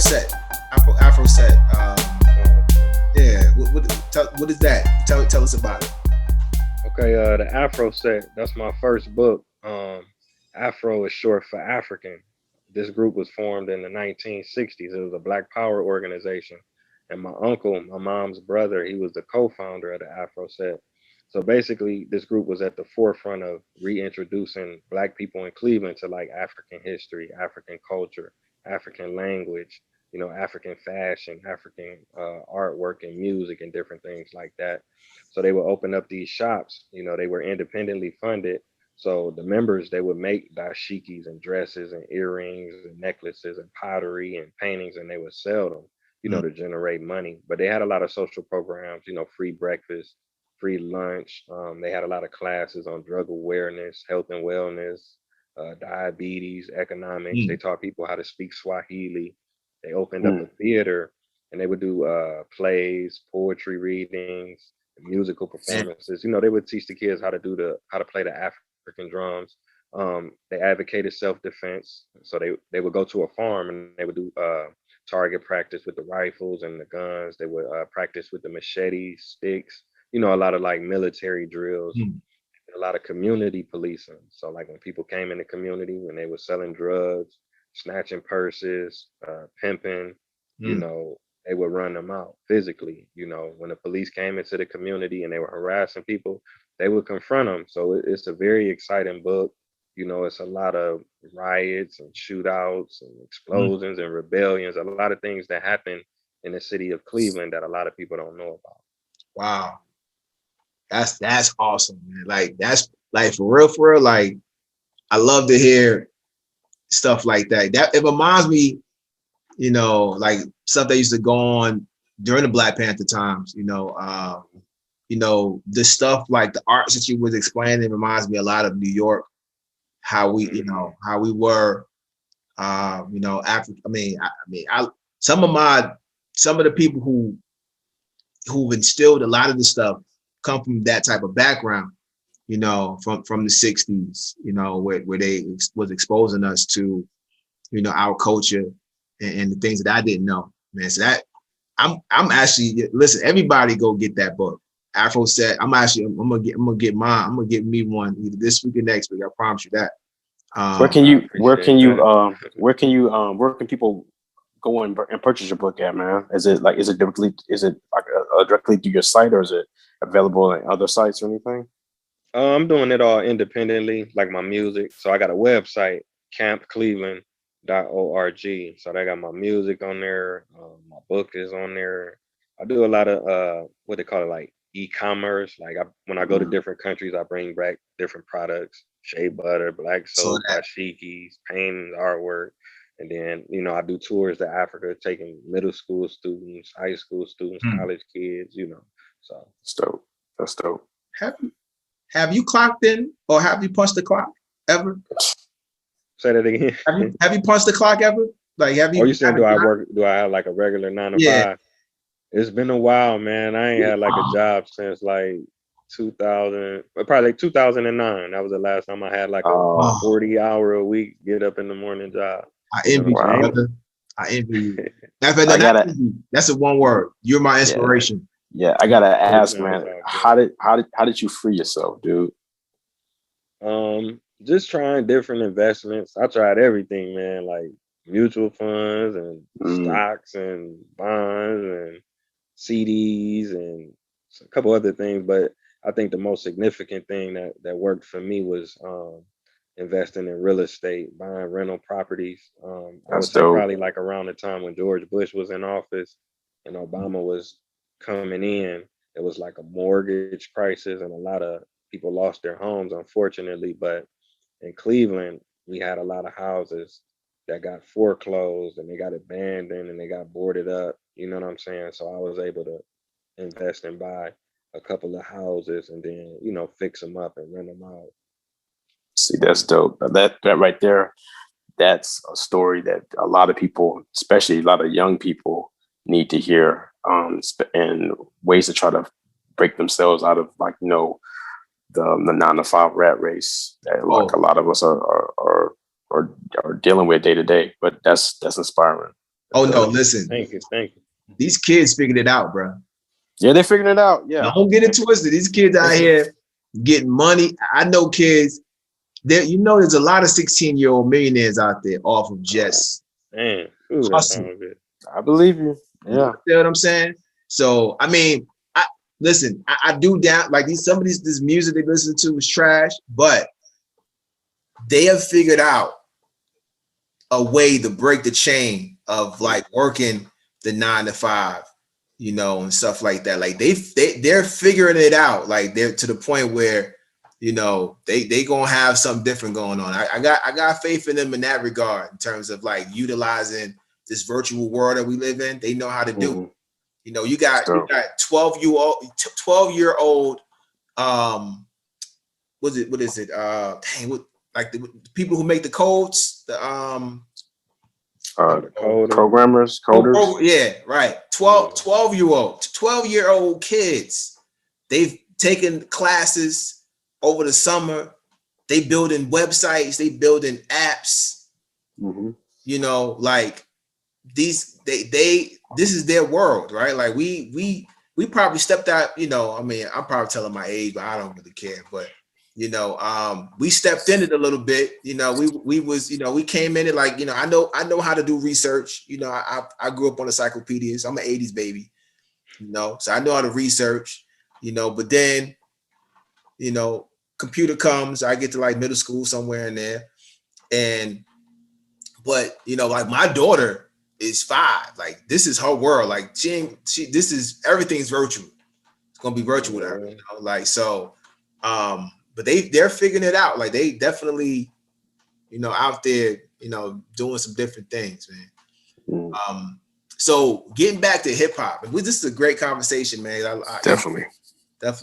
Set. Afro Set. Yeah. What is that? Tell us about it. Okay, the Afro Set. That's my first book. Afro is short for African. This group was formed in the 1960s. It was a Black Power organization, and my uncle, my mom's brother, he was the co-founder of the Afro Set. So basically, this group was at the forefront of reintroducing Black people in Cleveland to like African history, African culture, African language, African fashion, African artwork and music and different things like that. So they would open up these shops. They were independently funded. So the members, they would make dashikis and dresses and earrings and necklaces and pottery and paintings, and they would sell them, Mm. to generate money. But they had a lot of social programs, free breakfast, free lunch. They had a lot of classes on drug awareness, health and wellness, diabetes, economics. They Mm. taught people how to speak Swahili. They opened up a Mm. theater, and they would do plays, poetry readings, musical Man. performances. They would teach the kids how to play the African drums. They advocated self-defense, so they would go to a farm and they would do target practice with the rifles and the guns. They would practice with the machetes, sticks. A lot of like military drills, Mm. a lot of community policing. So like when people came in the community, when they were selling drugs, snatching purses, pimping, you Mm. know, they would run them out physically. When the police came into the community and they were harassing people, they would confront them. So it's a very exciting book. It's a lot of riots and shootouts and Mm. explosions and rebellions, a lot of things that happen in the city of Cleveland that a lot of people don't know about. Wow. That's awesome, man. Like that's like for real. Like I love to hear stuff like that. That it reminds me, like stuff that used to go on during the Black Panther times. The stuff like the arts that you was explaining reminds me a lot of New York. How we, Mhm. how we were, Africa. I some of the people who've instilled a lot of the stuff come from that type of background. From the '60s. Where they was exposing us to, our culture and the things that I didn't know, man. So that I'm actually listen. Everybody go get that book, Afro Set. I'm gonna get mine. I'm gonna get me one either this week or next week. I promise you that. Where Um, can I you where appreciate can you that. where can people go and purchase your book at, man? Is it like directly through your site, or is it available on other sites or anything? I'm doing it all independently, like my music. So I got a website, campcleveland.org. So they got my music on there. My book is on there. I do a lot of what they call it, like e-commerce. Like when I go to different countries, I bring back different products: shea butter, black so soap, that dashikis, paintings, artwork. And then, I do tours to Africa, taking middle school students, high school students, hmm. college kids. So That's dope. That's dope. have you have you clocked in or have you punched the clock ever? say that again. Have you punched the clock ever? Like Or you saying, do I have like a regular nine to yeah. five? It's been a while, man. I ain't had like a job since like 2000, probably like 2009. That was the last time I had like a Uh, Oh, 40-hour a week, get up in the morning job. I You know what envy I'm you, saying? wow. brother. I envy you. Matter of fact, no, I not gotta, envy. That's a one word. You're my yeah, inspiration. yeah. I gotta ask, No, it's man. all How good. did you free yourself, dude? Just trying different investments. I tried everything, man, like mutual funds and Mm, stocks and bonds and CDs and a couple other things. But I think the most significant thing that worked for me was investing in real estate, buying rental properties. I would that's say dope. probably like around the time when George Bush was in office and Obama was coming in, it was like a mortgage crisis and a lot of people lost their homes, unfortunately. But in Cleveland, we had a lot of houses that got foreclosed and they got abandoned and they got boarded up. You know what I'm saying? So I was able to invest and buy a couple of houses and then, fix them up and rent them out. See, that's dope. That right there, that's a story that a lot of people, especially a lot of young people, need to hear. And ways to try to break themselves out of, like, the 9 to 5 rat race that, like, Oh, a lot of us are dealing with day to day. But that's inspiring. Oh That's no, dope. listen, Thank you. Thank you. these kids figured it out, bro. Yeah, they're figuring it out. Yeah. Don't get it twisted. These kids out here getting money. I know kids. There, there's a lot of 16-year-old millionaires out there off of just Man, ooh, that hustle. sounds good. I believe you. You Yeah. understand what I'm saying? So I mean, I listen. I do down like these. Some of this music they listen to is trash, but they have figured out a way to break the chain of like working the 9 to 5, and stuff like that. Like they're figuring it out. Like they're to the point where, they gonna have something different going on. I got faith in them in that regard in terms of like utilizing this virtual world that we live in. They know how to do it. You got 12-year-old what is it? Like the people who make the codes, The coder. Programmers, coders. yeah, right. 12-year-old kids. They've taken classes over the summer. They building websites, they building apps, Mm-hmm. like this is their world, right? Like we probably stepped out, I mean, I'm probably telling my age, but I don't really care. But we stepped in it a little bit. We came in it like, I know how to do research. I grew up on encyclopedias. I'm an 80s baby, so I know how to research, but then, computer comes, I get to like middle school somewhere in there. But like my daughter is 5. Like this is her world. Like this is everything's virtual. It's gonna be virtual with her, like so. But they're figuring it out. Like they definitely, out there, doing some different things, man. So getting back to hip hop, and this is a great conversation, man. Definitely. This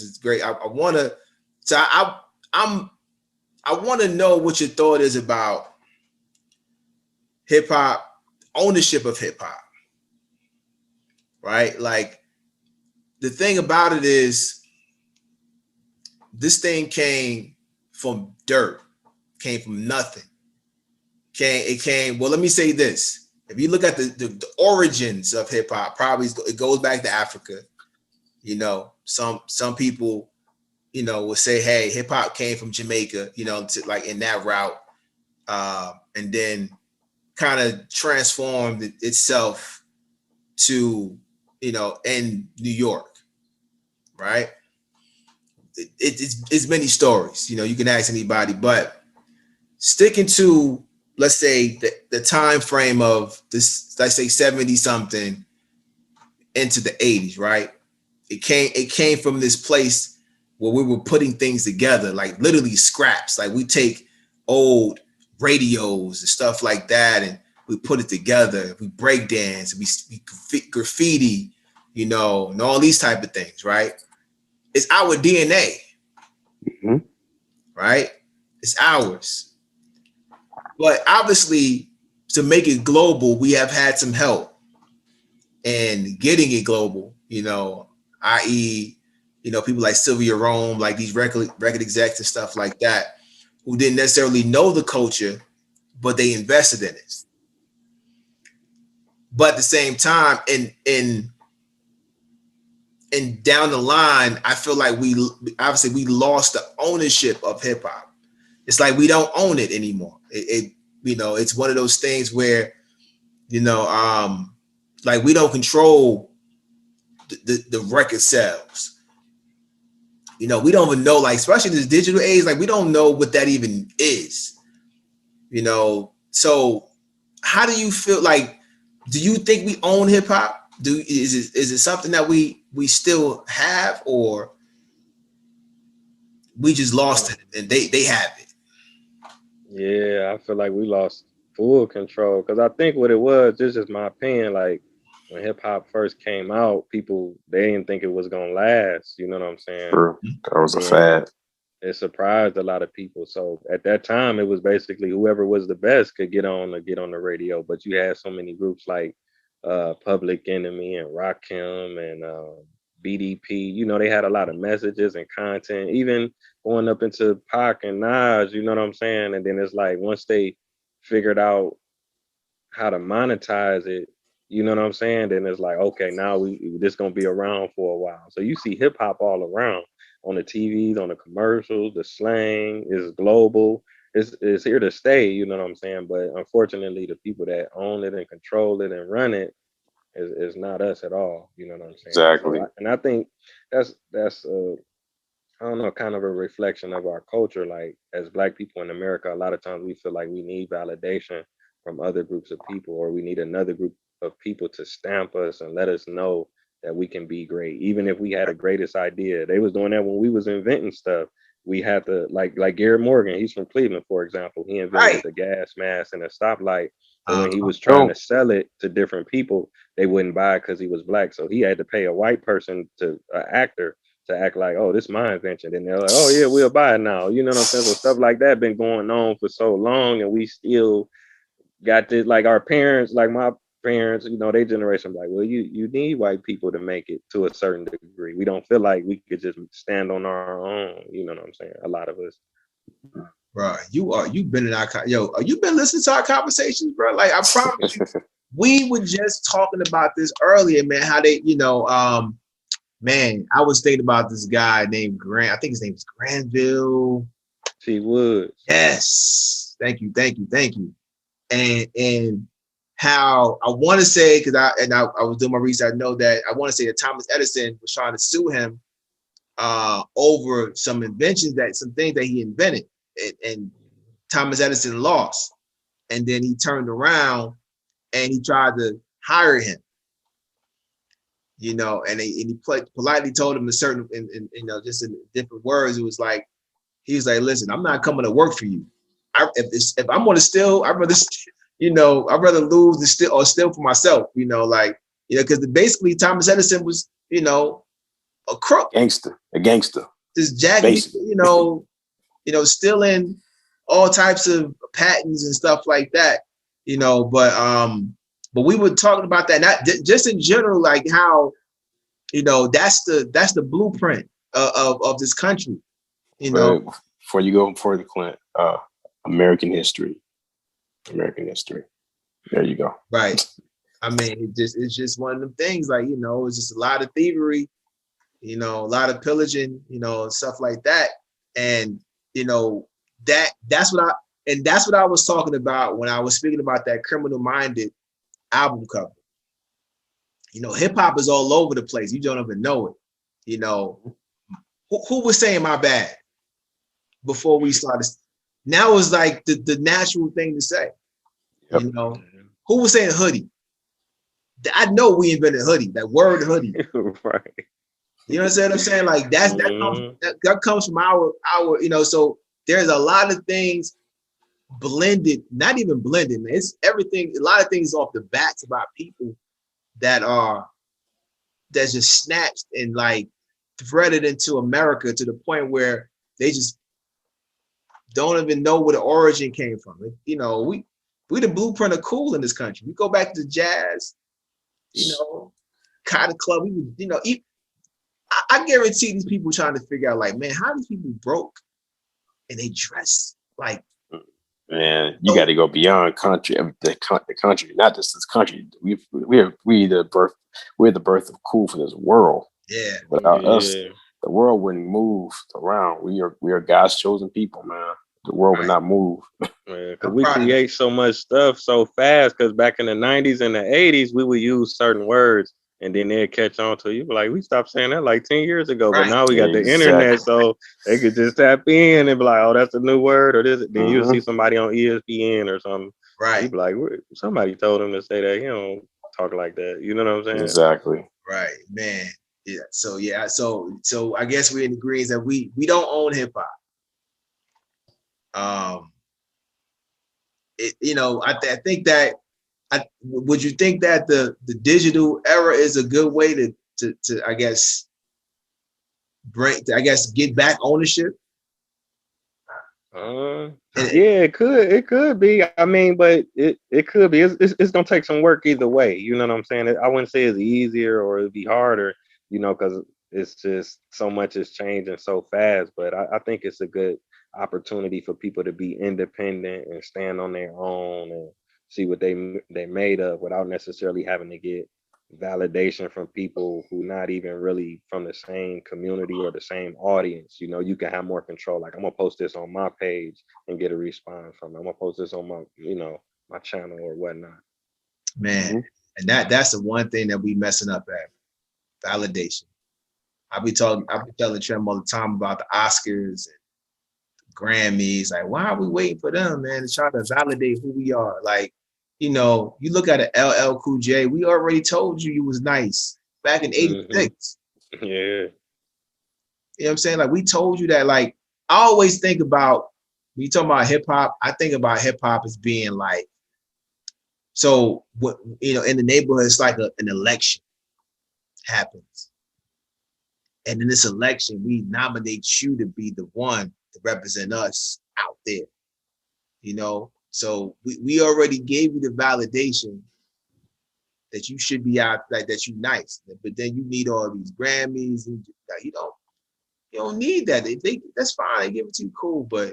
is great. I want to. So I want to know what your thought is about hip hop, ownership of hip hop, right? Like the thing about it is this thing came from dirt, came from nothing. Well, let me say this. If you look at the origins of hip hop, probably it goes back to Africa. Some people, will say, hey, hip hop came from Jamaica, to like in that route. And then kind of transformed itself to, in New York, right? It's many stories, you can ask anybody, but sticking to, let's say the time frame of this, let's say 70 something into the 80s, right? It came from this place where we were putting things together, like literally scraps. Like we take old radios and stuff like that, and we put it together. We break dance, we graffiti, and all these type of things, right? It's our DNA, right? It's ours. But obviously, to make it global, we have had some help in getting it global, i.e., people like Sylvia Rome, like these record execs and stuff like that, who didn't necessarily know the culture, but they invested in it. But at the same time, in down the line, I feel like we lost the ownership of hip hop. It's like we don't own it anymore. It's one of those things where, like we don't control the record sales. We don't even know, like, especially in this digital age, like we don't know what that even is. So how do you feel? Like, do you think we own hip hop? Is it something that we still have, or we just lost it and they have it? Yeah, I feel like we lost full control because I think what it was, this is my opinion, like when hip hop first came out, people they didn't think it was gonna last. You know what I'm saying? True. That was a And fad. it surprised a lot of people. So at that time, it was basically whoever was the best could get on the radio. But you had so many groups like Public Enemy and Rakim and BDP. They had a lot of messages and content, even going up into Pac and Nas. You know what I'm saying? And then it's like once they figured out how to monetize it, you know what I'm saying? Then it's like, okay, now this gonna be around for a while. So you see hip hop all around on the TVs, on the commercials, the slang is global. It's here to stay, you know what I'm saying? But unfortunately, the people that own it and control it and run it is not us at all. You know what I'm saying? So Exactly. I think that's I don't know, kind of a reflection of our culture. Like as Black people in America, a lot of times we feel like we need validation from other groups of people, or we need another group of people to stamp us and let us know that we can be great, even if we had the greatest idea. They was doing that when we was inventing stuff. We had to like Garrett Morgan. He's from Cleveland, for example. He invented Right. the gas mask and a stoplight, but when he Uh, was trying Go. to sell it to different people, they wouldn't buy it because he was Black. So he had to pay a white person to an actor to act like, oh, this is my invention. And they're like, oh yeah, we'll buy it now. You know what I'm saying? So stuff like that been going on for so long, and we still got this. Like our parents, like my parents, you know, their generation, like, well, you need white people to make it to a certain degree. We don't feel like we could just stand on our own. You know what I'm saying? A lot of us. bro, you've been in our you been listening to our conversations, bro. Like I promise you, we were just talking about this earlier, man. How they, man, I was thinking about this guy named Grant. I think his name is Granville. T. Woods. Yes. Thank you, thank you, thank you. And how I want to say, because I was doing my research, I know that I want to say that Thomas Edison was trying to sue him over some things that he invented. And Thomas Edison lost. And then he turned around and he tried to hire him, and he politely told him a certain, just in different words, it was like, he was like, listen, I'm not coming to work for you. If I'm going to steal, I'd rather, I'd rather lose than steal for myself, because basically Thomas Edison was, a crook, A gangster, just jacking people, basically. stealing all types of patents and stuff like that, but we were talking about that, not just in general, like how, that's the blueprint of this country, But before you go further, Clint, American history. American history. There you go. right. I mean, it's just one of them things, like, it's just a lot of thievery, a lot of pillaging, stuff like that. And, that's what I was talking about when I was speaking about that Criminal Minded album cover. Hip hop is all over the place. You don't even know it. Who was saying my bad before we started? Now it's like the natural thing to say. Yep. Who was saying hoodie? I know we invented hoodie. That word hoodie. Right. You know what I'm saying? Like that comes from our. So there's a lot of things blended, not even blended, man. It's everything. A lot of things off the backs about people that's just snatched and like threaded into America to the point where they just don't even know where the origin came from. We the blueprint of cool in this country. We go back to jazz, Cotton Club. We would, I guarantee these people trying to figure out, like, man, how these people broke and they dress like. Man, you got to go beyond country. The country, not just this country. We're the birth of cool for this world. Yeah. Without us, the world wouldn't move around. We are God's chosen people, man. The world would not move. Because we create so much stuff so fast. Because back in the 90s and the 80s, we would use certain words and then they'd catch on to you. Like, we stopped saying that like 10 years ago. But now we got the internet, so they could just tap in and be like, oh, that's a new word. Or this. Then you'll see somebody on ESPN or something. Right. You'd be like, somebody told him to say that. He don't talk like that. You know what I'm saying? Exactly. Right, man. Yeah. So I guess we're in agreement that we don't own hip hop. I think that. Would you think that the digital era is a good way to I guess get back ownership? Yeah, it could be. I mean, but it could be. It's gonna take some work either way. You know what I'm saying? I wouldn't say it's easier or it'd be harder. Because it's just so much is changing so fast. But I think it's a good opportunity for people to be independent and stand on their own and see what they made of without necessarily having to get validation from people who not even really from the same community or the same audience. You know, you can have more control. Like, I'm gonna post this on my page and get a response from it. I'm gonna post this on my, you know, my channel or whatnot. Man. Mm-hmm. And that's the one thing that we messing up at, validation. I be telling Trem all the time about the Oscars and Grammys. Like, why are we waiting for them, man, to try to validate who we are? Like, you know, you look at it, LL Cool J, we already told you was nice back in '86. Yeah. You know what I'm saying? Like, we told you that. Like, I always think about, when you talk about hip hop, I think about hip hop as being like, so what, you know, in the neighborhood, it's like an election happens. And in this election, we nominate you to be the one to represent us out there. You know, so we already gave you the validation that you should be out, like that you nice, but then you need all these Grammys, and like, you don't need that. That's fine, they give it to you, cool, but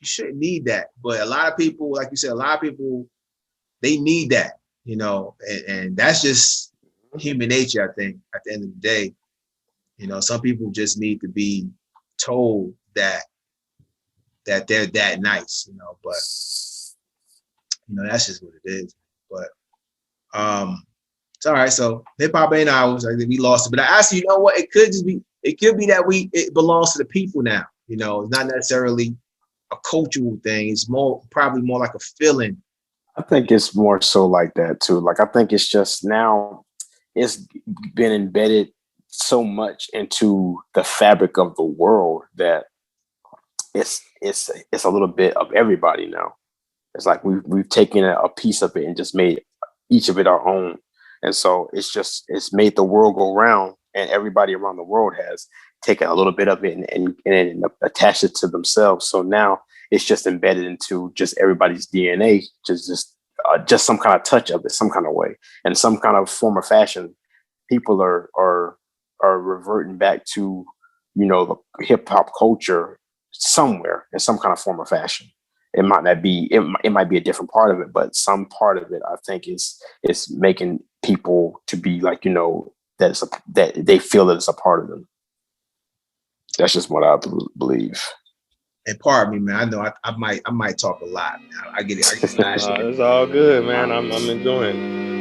you shouldn't need that. But a lot of people, like you said, a lot of people, they need that, you know, and that's just human nature. I think at the end of the day, you know, some people just need to be told that they're that nice, you know, but you know, that's just what it is. But it's all right. So hip hop ain't ours. I think we lost it. But I actually, you know what? It could be that it belongs to the people now. You know, it's not necessarily a cultural thing. It's probably more like a feeling. I think it's more so like that too. Like, I think it's just now it's been embedded so much into the fabric of the world that it's a little bit of everybody now. It's like we've taken a piece of it and just made each of it our own. And so it's made the world go round, and everybody around the world has taken a little bit of it and attached it to themselves. So now it's just embedded into just everybody's DNA, just some kind of touch of it, some kind of way, and some kind of form or fashion. People are reverting back to, you know, the hip hop culture somewhere in some kind of form or fashion. It might not be, it might be a different part of it, but some part of it, I think, is making people to be like, you know, that they feel that it's a part of them. That's just what I believe. And pardon me, man. I know I might talk a lot. I get it. It's all good, man. I'm enjoying it.